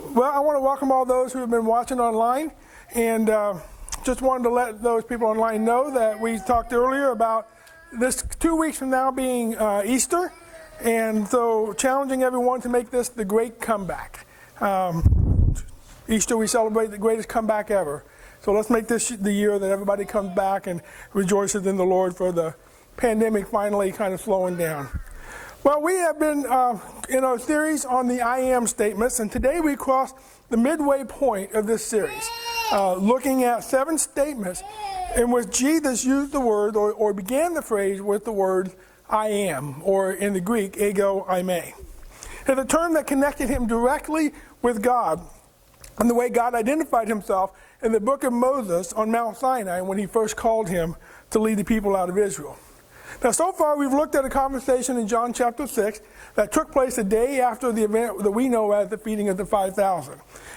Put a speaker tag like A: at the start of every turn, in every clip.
A: Well, I want to welcome all those who have been watching online, and just wanted to let those people online know that we talked earlier about this 2 weeks from now being Easter, and so challenging everyone to make this the great comeback. Easter, we celebrate the greatest comeback ever. So let's make this the year that everybody comes back and rejoices in the Lord for the pandemic finally kind of slowing down. Well, we have been in a series on the I am statements, and today we cross the midway point of this series, looking at 7 statements in which Jesus used the word or began the phrase with the word I am, or in the Greek, ego eimi. It's a term that connected him directly with God and the way God identified himself in the book of Moses on Mount Sinai when he first called him to lead the people out of Israel. Now, so far, we've looked at a conversation in John chapter 6 that took place a day after the event that we know as the feeding of the 5,000,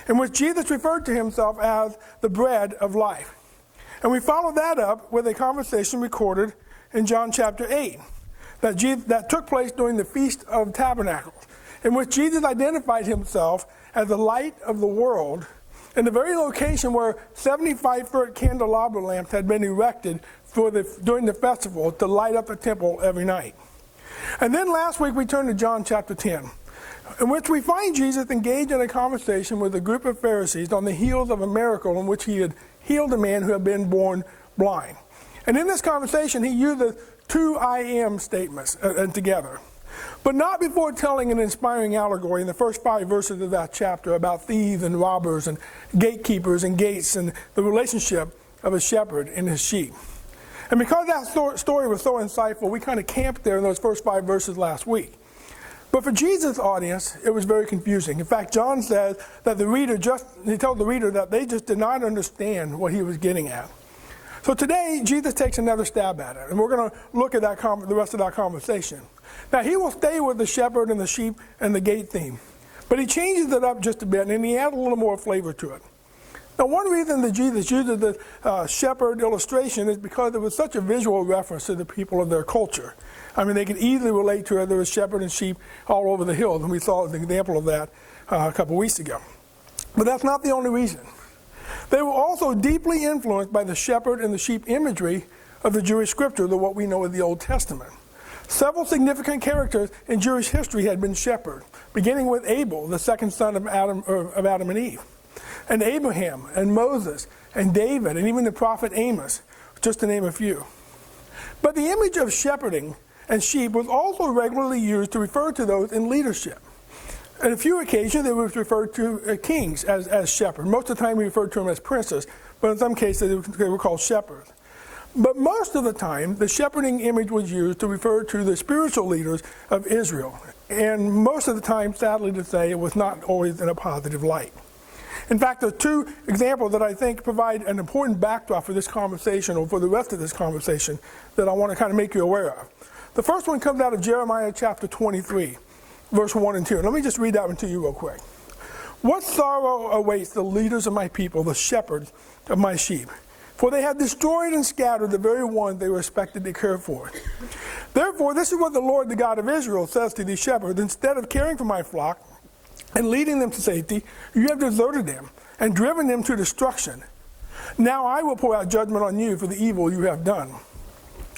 A: in which Jesus referred to himself as the bread of life. And we followed that up with a conversation recorded in John chapter 8 that took place during the Feast of Tabernacles, in which Jesus identified himself as the light of the world in the very location where 75-foot candelabra lamps had been erected during the festival to light up the temple every night. And then last week we turned to John chapter 10, in which we find Jesus engaged in a conversation with a group of Pharisees on the heels of a miracle in which he had healed a man who had been born blind. And in this conversation he used the 2 I am statements together, but not before telling an inspiring allegory in the first 5 verses of that chapter about thieves and robbers and gatekeepers and gates and the relationship of a shepherd and his sheep. And because that story was so insightful, we kind of camped there in those first 5 verses last week. But for Jesus' audience, it was very confusing. In fact, John says that he told the reader that they just did not understand what he was getting at. So today, Jesus takes another stab at it, and we're going to look at the rest of that conversation. Now, he will stay with the shepherd and the sheep and the gate theme, but he changes it up just a bit, and he adds a little more flavor to it. Now, one reason that Jesus uses the shepherd illustration is because it was such a visual reference to the people of their culture. I mean, they could easily relate to it. There was shepherd and sheep all over the hills, and we saw an example of that a couple weeks ago. But that's not the only reason. They were also deeply influenced by the shepherd and the sheep imagery of the Jewish scripture, what we know of the Old Testament. Several significant characters in Jewish history had been shepherds, beginning with Abel, the second son of Adam and Eve, and Abraham, and Moses, and David, and even the prophet Amos, just to name a few. But the image of shepherding and sheep was also regularly used to refer to those in leadership. On a few occasions, they were referred to kings as shepherds. Most of the time, we referred to them as princes, but in some cases, they were called shepherds. But most of the time, the shepherding image was used to refer to the spiritual leaders of Israel. And most of the time, sadly to say, it was not always in a positive light. In fact, there are 2 examples that I think provide an important backdrop for this conversation, or for the rest of this conversation, that I want to kind of make you aware of. The first one comes out of Jeremiah chapter 23, verse 1 and 2. And let me just read that one to you real quick. What sorrow awaits the leaders of my people, the shepherds of my sheep? For they have destroyed and scattered the very ones they were expected to care for. Therefore, this is what the Lord, the God of Israel, says to these shepherds: instead of caring for my flock and leading them to safety, you have deserted them and driven them to destruction. Now I will pour out judgment on you for the evil you have done.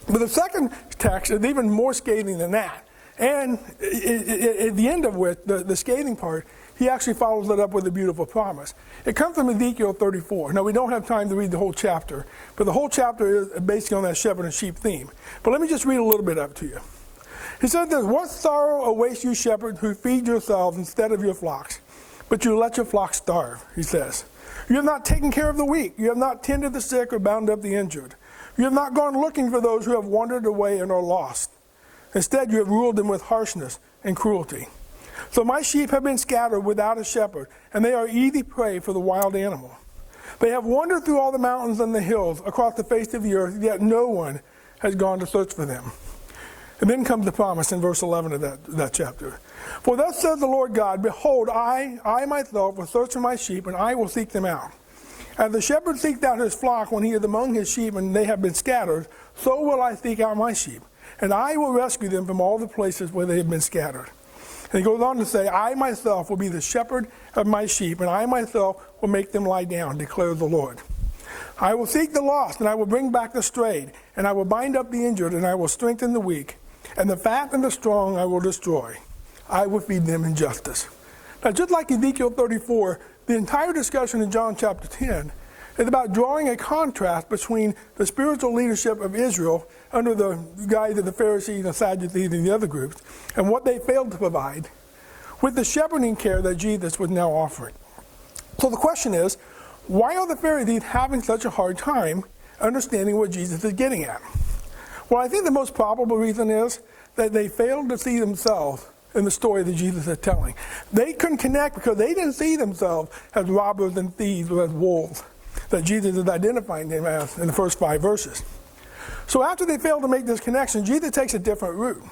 A: But the second text is even more scathing than that. And at the end of which, the scathing part, he actually follows it up with a beautiful promise. It comes from Ezekiel 34. Now, we don't have time to read the whole chapter, but the whole chapter is basically on that shepherd and sheep theme. But let me just read a little bit of it to you. He said this: what sorrow awaits you, shepherds, who feed yourselves instead of your flocks, but you let your flocks starve, he says. You have not taken care of the weak. You have not tended the sick or bound up the injured. You have not gone looking for those who have wandered away and are lost. Instead, you have ruled them with harshness and cruelty. So my sheep have been scattered without a shepherd, and they are easy prey for the wild animal. They have wandered through all the mountains and the hills across the face of the earth, yet no one has gone to search for them. And then comes the promise in verse 11 of that chapter. For thus says the Lord God, behold, I myself will search for my sheep, and I will seek them out. As the shepherd seeks out his flock when he is among his sheep and they have been scattered, so will I seek out my sheep, and I will rescue them from all the places where they have been scattered. And he goes on to say, I myself will be the shepherd of my sheep, and I myself will make them lie down, declares the Lord. I will seek the lost, and I will bring back the strayed, and I will bind up the injured, and I will strengthen the weak, and the fat and the strong I will destroy. I will feed them in justice. Now, just like Ezekiel 34, the entire discussion in John chapter 10 is about drawing a contrast between the spiritual leadership of Israel under the guise of the Pharisees and Sadducees and the other groups, and what they failed to provide, with the shepherding care that Jesus was now offering. So the question is, why are the Pharisees having such a hard time understanding what Jesus is getting at? Well, I think the most probable reason is that they failed to see themselves in the story that Jesus is telling. They couldn't connect because they didn't see themselves as robbers and thieves or as wolves that Jesus is identifying them as in the first 5 verses. So after they failed to make this connection, Jesus takes a different route.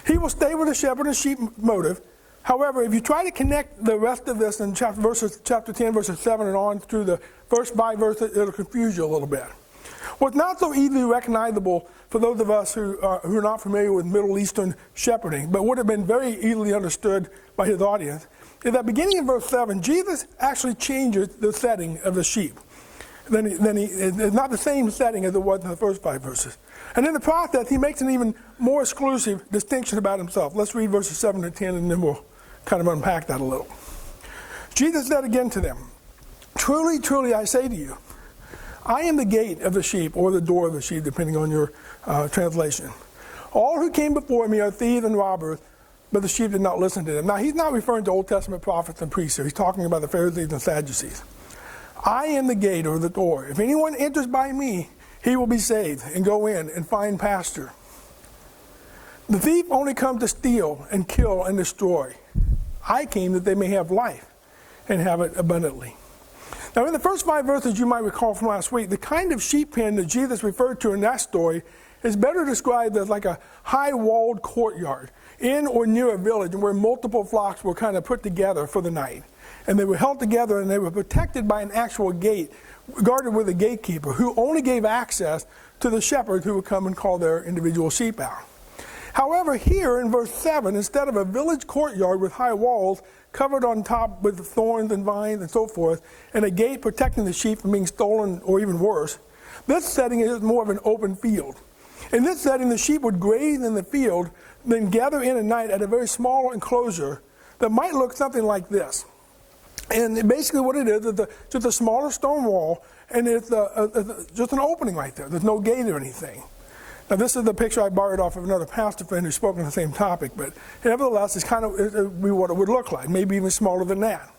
A: He will stay with the shepherd and sheep motive. However, if you try to connect the rest of this in chapter 10, verses 7 and on through the first 5 verses, it'll confuse you a little bit. What's not so easily recognizable for those of us who are not familiar with Middle Eastern shepherding, but would have been very easily understood by his audience, is that beginning in verse 7, Jesus actually changes the setting of the sheep. It's not the same setting as it was in the first 5 verses. And in the process, he makes an even more exclusive distinction about himself. Let's read verses 7 to 10, and then we'll kind of unpack that a little. Jesus said again to them, Truly, truly, I say to you, I am the gate of the sheep, or the door of the sheep, depending on your translation. All who came before me are thieves and robbers, but the sheep did not listen to them. Now, he's not referring to Old Testament prophets and priests here. He's talking about the Pharisees and Sadducees. I am the gate, or the door. If anyone enters by me, he will be saved and go in and find pasture. The thief only comes to steal and kill and destroy. I came that they may have life and have it abundantly. Now, in the first 5 verses, you might recall from last week, the kind of sheep pen that Jesus referred to in that story is better described as like a high-walled courtyard in or near a village where multiple flocks were kind of put together for the night. And they were held together and they were protected by an actual gate, guarded with a gatekeeper who only gave access to the shepherds who would come and call their individual sheep out. However, here in verse 7, instead of a village courtyard with high walls covered on top with thorns and vines and so forth, and a gate protecting the sheep from being stolen or even worse, this setting is more of an open field. In this setting, the sheep would graze in the field, then gather in at night at a very small enclosure that might look something like this. And basically what it is just a smaller stone wall, and it's just an opening right there. There's no gate or anything. Now, this is the picture I borrowed off of another pastor friend who spoke on the same topic, but nevertheless, it's kind of what it would look like, maybe even smaller than that.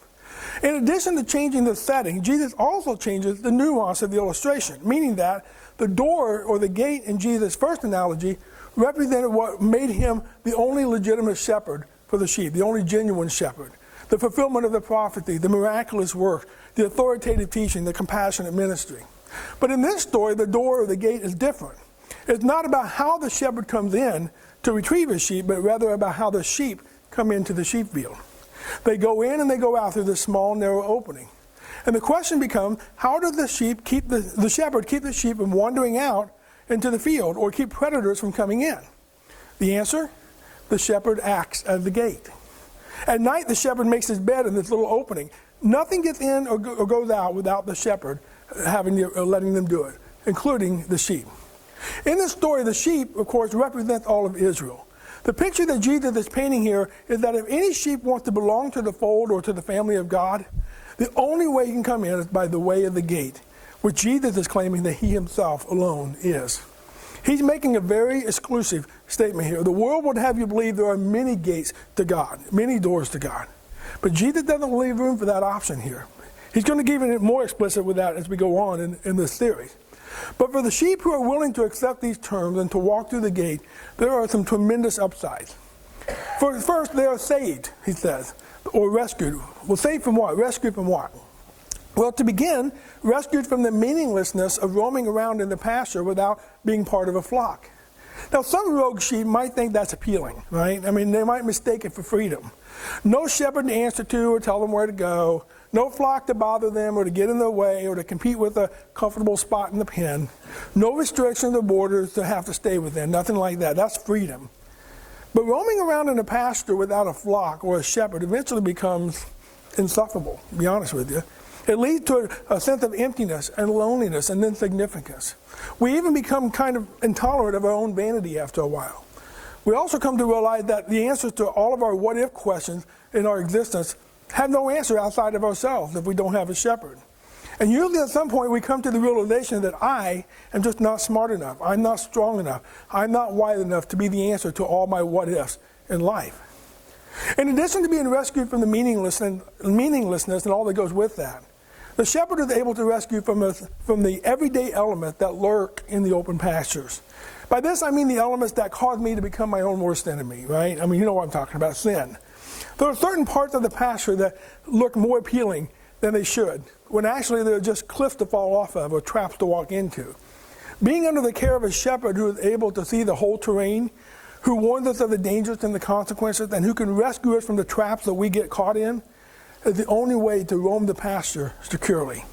A: In addition to changing the setting, Jesus also changes the nuance of the illustration, meaning that the door or the gate in Jesus' first analogy represented what made him the only legitimate shepherd for the sheep, the only genuine shepherd. The fulfillment of the prophecy, the miraculous work, the authoritative teaching, the compassionate ministry. But in this story, the door or the gate is different. It's not about how the shepherd comes in to retrieve his sheep, but rather about how the sheep come into the sheep field. They go in and they go out through this small, narrow opening. And the question becomes, how does the shepherd keep the sheep from wandering out into the field or keep predators from coming in? The answer? The shepherd acts as the gate. At night, the shepherd makes his bed in this little opening. Nothing gets in or goes out without the shepherd letting them do it, including the sheep. In this story, the sheep, of course, represent all of Israel. The picture that Jesus is painting here is that if any sheep wants to belong to the fold or to the family of God, the only way he can come in is by the way of the gate, which Jesus is claiming that he himself alone is. He's making a very exclusive statement here. The world would have you believe there are many gates to God, many doors to God. But Jesus doesn't leave room for that option here. He's going to give it more explicit with that as we go on in this series. But for the sheep who are willing to accept these terms and to walk through the gate, there are some tremendous upsides. First, they are saved, he says, or rescued. Well, saved from what? Rescued from what? Well, to begin, rescued from the meaninglessness of roaming around in the pasture without being part of a flock. Now, some rogue sheep might think that's appealing, right? I mean, they might mistake it for freedom. No shepherd to answer to or tell them where to go. No flock to bother them or to get in their way or to compete with a comfortable spot in the pen. No restrictions or borders to have to stay within. Nothing like that. That's freedom. But roaming around in a pasture without a flock or a shepherd eventually becomes insufferable, to be honest with you. It leads to a sense of emptiness and loneliness and insignificance. We even become kind of intolerant of our own vanity after a while. We also come to realize that the answers to all of our what-if questions in our existence have no answer outside of ourselves if we don't have a shepherd. And usually at some point we come to the realization that I am just not smart enough. I'm not strong enough. I'm not wise enough to be the answer to all my what-ifs in life. In addition to being rescued from the meaninglessness and all that goes with that, the shepherd is able to rescue from the everyday element that lurk in the open pastures. By this I mean the elements that cause me to become my own worst enemy, right? I mean, you know what I'm talking about, sin. There are certain parts of the pasture that look more appealing than they should, when actually they're just cliffs to fall off of or traps to walk into. Being under the care of a shepherd who is able to see the whole terrain, who warns us of the dangers and the consequences, and who can rescue us from the traps that we get caught in, is the only way to roam the pasture securely.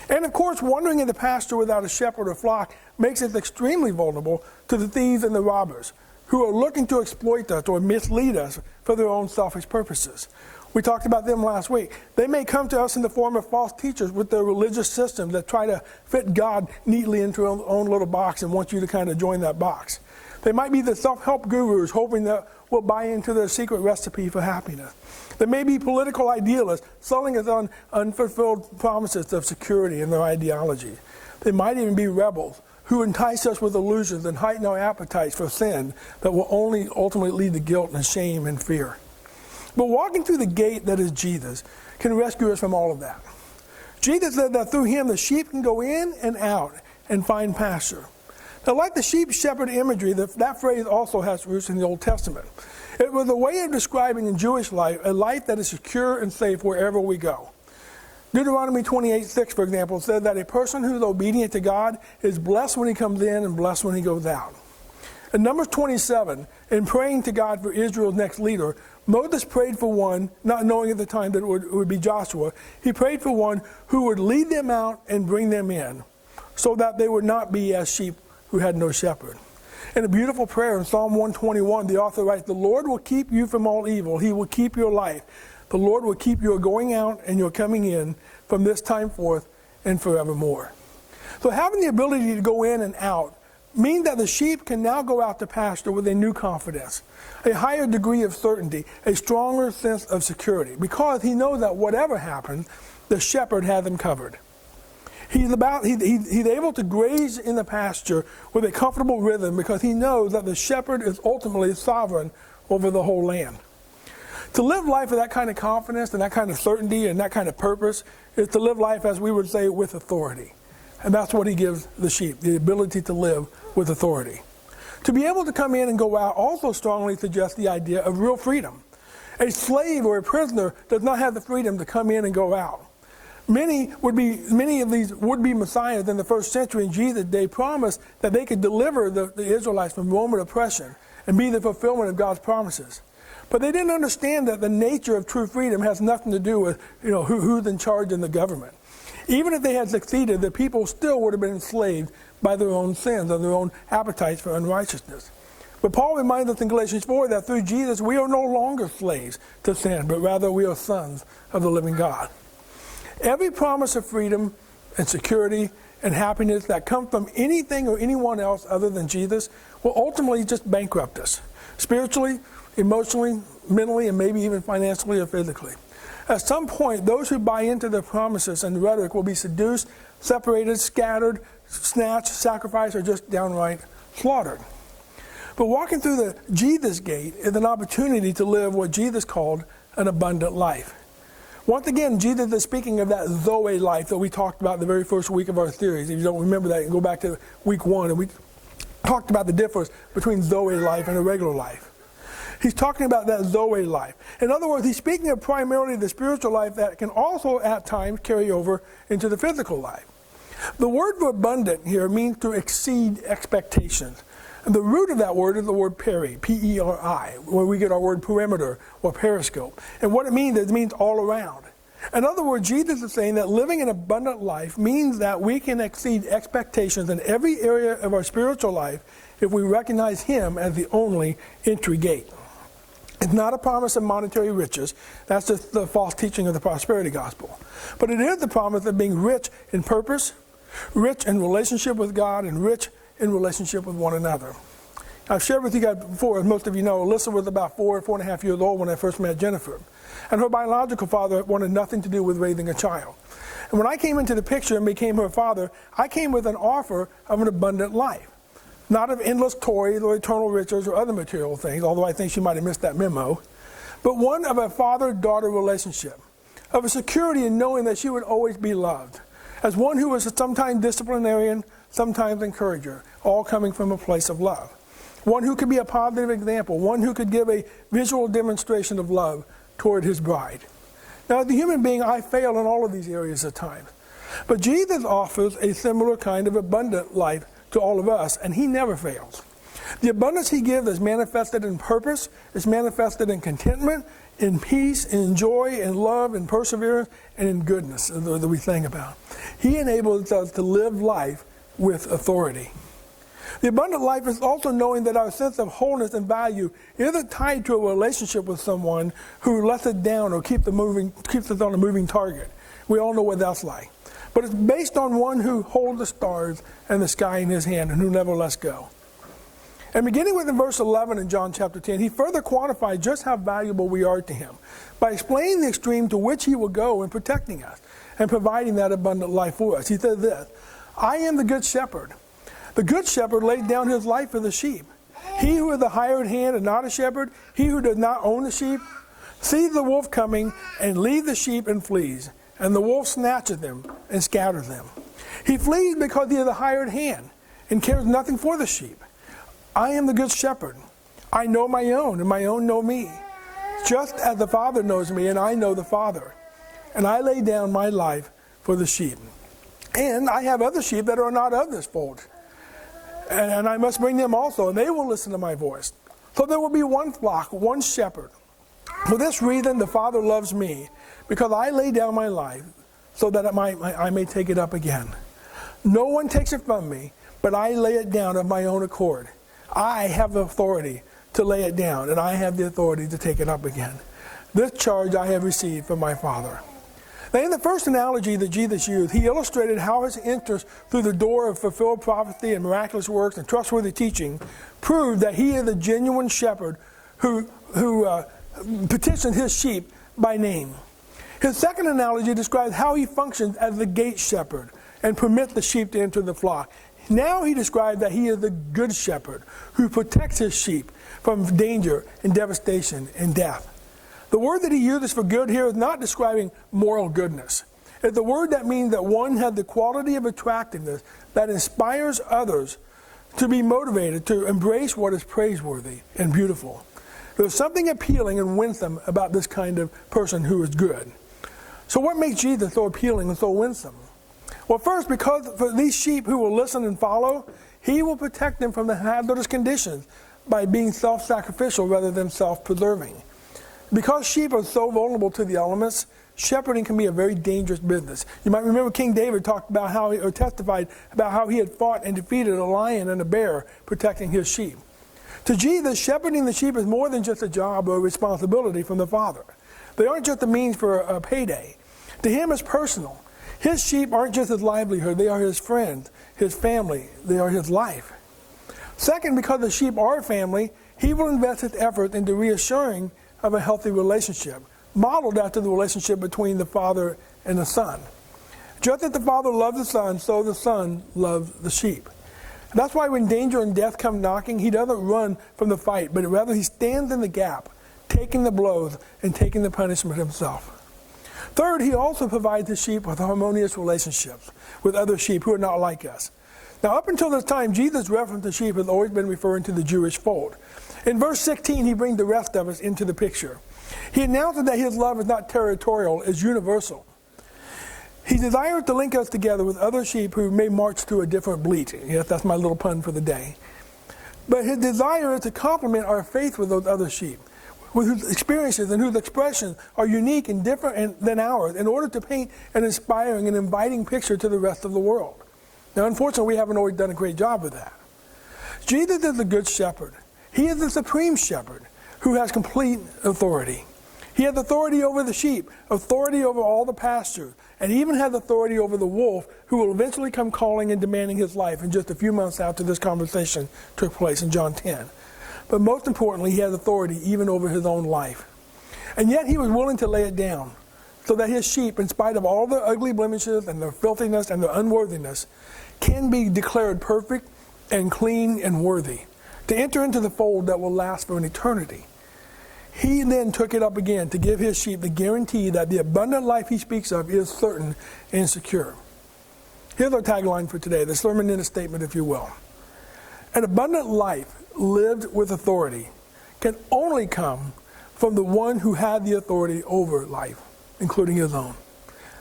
A: And of course, wandering in the pasture without a shepherd or flock makes us extremely vulnerable to the thieves and the robbers, who are looking to exploit us or mislead us for their own selfish purposes. We talked about them last week. They may come to us in the form of false teachers with their religious systems that try to fit God neatly into their own little box and want you to kind of join that box. They might be the self-help gurus hoping that we'll buy into their secret recipe for happiness. They may be political idealists selling us on unfulfilled promises of security in their ideology. They might even be rebels who entice us with illusions and heighten our appetites for sin that will only ultimately lead to guilt and shame and fear. But walking through the gate that is Jesus can rescue us from all of that. Jesus said that through him the sheep can go in and out and find pasture. Now, like the sheep shepherd imagery, that phrase also has roots in the Old Testament. It was a way of describing in Jewish life a life that is secure and safe wherever we go. Deuteronomy 28:6, for example, said that a person who is obedient to God is blessed when he comes in and blessed when he goes out. In Numbers 27, in praying to God for Israel's next leader, Moses prayed for one, not knowing at the time that it would be Joshua. He prayed for one who would lead them out and bring them in, so that they would not be as sheep who had no shepherd. In a beautiful prayer in Psalm 121, the author writes, "The Lord will keep you from all evil. He will keep your life. The Lord will keep your going out and your coming in from this time forth and forevermore." So having the ability to go in and out means that the sheep can now go out to pasture with a new confidence, a higher degree of certainty, a stronger sense of security, because he knows that whatever happens, the shepherd has him covered. He's able to graze in the pasture with a comfortable rhythm because he knows that the shepherd is ultimately sovereign over the whole land. To live life with that kind of confidence and that kind of certainty and that kind of purpose is to live life, as we would say, with authority. And that's what he gives the sheep, the ability to live with authority. To be able to come in and go out also strongly suggests the idea of real freedom. A slave or a prisoner does not have the freedom to come in and go out. Many of these would-be messiahs in the first century in Jesus' day promised that they could deliver the Israelites from Roman oppression and be the fulfillment of God's promises. But they didn't understand that the nature of true freedom has nothing to do with who's in charge in the government. Even if they had succeeded, the people still would have been enslaved by their own sins and their own appetites for unrighteousness. But Paul reminds us in Galatians 4 that through Jesus we are no longer slaves to sin, but rather we are sons of the living God. Every promise of freedom and security and happiness that comes from anything or anyone else other than Jesus will ultimately just bankrupt us, spiritually, emotionally, mentally, and maybe even financially or physically. At some point, those who buy into their promises and rhetoric will be seduced, separated, scattered, snatched, sacrificed, or just downright slaughtered. But walking through the Jesus gate is an opportunity to live what Jesus called an abundant life. Once again, Jesus is speaking of that Zoe life that we talked about the very first week of our series. If you don't remember that, you can go back to week 1, and we talked about the difference between Zoe life and a regular life. He's talking about that Zoe life. In other words, he's speaking of primarily the spiritual life that can also at times carry over into the physical life. The word for abundant here means to exceed expectations. And the root of that word is the word peri, P-E-R-I, where we get our word perimeter or periscope. And what it means is it means all around. In other words, Jesus is saying that living an abundant life means that we can exceed expectations in every area of our spiritual life if we recognize Him as the only entry gate. It's not a promise of monetary riches. That's just the false teaching of the prosperity gospel. But it is the promise of being rich in purpose, rich in relationship with God, and rich in relationship with one another. I've shared with you guys before, as most of you know, Alyssa was about 4.5 years old when I first met Jennifer. And her biological father wanted nothing to do with raising a child. And when I came into the picture and became her father, I came with an offer of an abundant life. Not of endless toys or eternal riches or other material things, although I think she might have missed that memo, but one of a father-daughter relationship, of a security in knowing that she would always be loved, as one who was sometimes disciplinarian, sometimes encourager, all coming from a place of love. One who could be a positive example, one who could give a visual demonstration of love toward his bride. Now, as a human being, I fail in all of these areas at times. But Jesus offers a similar kind of abundant life to all of us, and He never fails. The abundance He gives is manifested in purpose, it's manifested in contentment, in peace, in joy, in love, in perseverance, and in goodness that we think about. He enables us to live life with authority. The abundant life is also knowing that our sense of wholeness and value isn't tied to a relationship with someone who lets us down or keeps us on a moving target. We all know what that's like. But it's based on one who holds the stars and the sky in His hand and who never lets go. And beginning with in verse 11 in John chapter 10, He further quantified just how valuable we are to Him by explaining the extreme to which He will go in protecting us and providing that abundant life for us. He said this, I am the good shepherd. The good shepherd laid down his life for the sheep. He who is the hired hand and not a shepherd, he who does not own the sheep, sees the wolf coming and leaves the sheep and flees. And the wolf snatches them and scatters them. He flees because he is a hired hand and cares nothing for the sheep. I am the good shepherd. I know my own, and my own know me. Just as the Father knows me, and I know the Father. And I lay down my life for the sheep. And I have other sheep that are not of this fold. And I must bring them also, and they will listen to my voice. So there will be one flock, one shepherd. For this reason the Father loves me, because I lay down my life, so that I may take it up again. No one takes it from me, but I lay it down of my own accord. I have the authority to lay it down, and I have the authority to take it up again. This charge I have received from my Father. Now, in the first analogy that Jesus used, He illustrated how His entrance through the door of fulfilled prophecy and miraculous works and trustworthy teaching proved that He is a genuine shepherd who petitioned His sheep by name. His second analogy describes how He functions as the gate shepherd and permits the sheep to enter the flock. Now He described that He is the good shepherd who protects His sheep from danger and devastation and death. The word that He uses for good here is not describing moral goodness. It's the word that means that one has the quality of attractiveness that inspires others to be motivated to embrace what is praiseworthy and beautiful. There's something appealing and winsome about this kind of person who is good. So what makes Jesus so appealing and so winsome? Well, first, because for these sheep who will listen and follow, He will protect them from the hazardous conditions by being self-sacrificial rather than self-preserving. Because sheep are so vulnerable to the elements, shepherding can be a very dangerous business. You might remember King David testified about how he had fought and defeated a lion and a bear protecting his sheep. To Jesus, shepherding the sheep is more than just a job or a responsibility from the Father. They aren't just a means for a payday. To Him, it's personal. His sheep aren't just His livelihood, they are His friends, His family, they are His life. Second, because the sheep are family, He will invest His effort into reassuring of a healthy relationship, modeled after the relationship between the Father and the Son. Just as the Father loves the Son, so the Son loves the sheep. That's why when danger and death come knocking, He doesn't run from the fight, but rather He stands in the gap, taking the blows and taking the punishment Himself. Third, He also provides the sheep with harmonious relationships with other sheep who are not like us. Now, up until this time, Jesus' reference to sheep has always been referring to the Jewish fold. In verse 16, He brings the rest of us into the picture. He announces that His love is not territorial, it's universal. He desires to link us together with other sheep who may march to a different bleat. Yes, that's my little pun for the day. But His desire is to complement our faith with those other sheep, whose experiences and whose expressions are unique and different than ours in order to paint an inspiring and inviting picture to the rest of the world. Now, unfortunately, we haven't always done a great job of that. Jesus is the good shepherd. He is the supreme shepherd who has complete authority. He has authority over the sheep, authority over all the pastures, and even has authority over the wolf who will eventually come calling and demanding his life in just a few months after this conversation took place in John 10. But most importantly, he has authority even over his own life. And yet he was willing to lay it down so that his sheep, in spite of all their ugly blemishes and their filthiness and their unworthiness, can be declared perfect and clean and worthy to enter into the fold that will last for an eternity. He then took it up again to give his sheep the guarantee that the abundant life he speaks of is certain and secure. Here's our tagline for today, the sermon in a statement, if you will. An abundant life lived with authority can only come from the one who had the authority over life, including his own.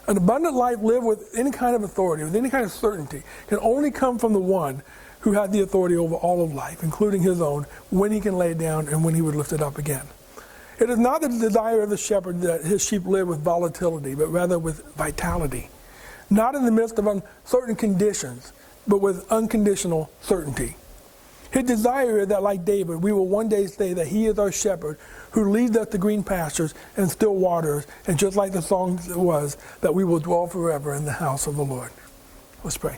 A: An abundant life lived with any kind of authority, with any kind of certainty, can only come from the one who had the authority over all of life, including his own, when he can lay it down and when he would lift it up again. It is not the desire of the shepherd that his sheep live with volatility, but rather with vitality. Not in the midst of uncertain conditions, but with unconditional certainty. His desire is that, like David, we will one day say that he is our shepherd who leads us to green pastures and still waters, and just like the song was, that we will dwell forever in the house of the Lord. Let's pray.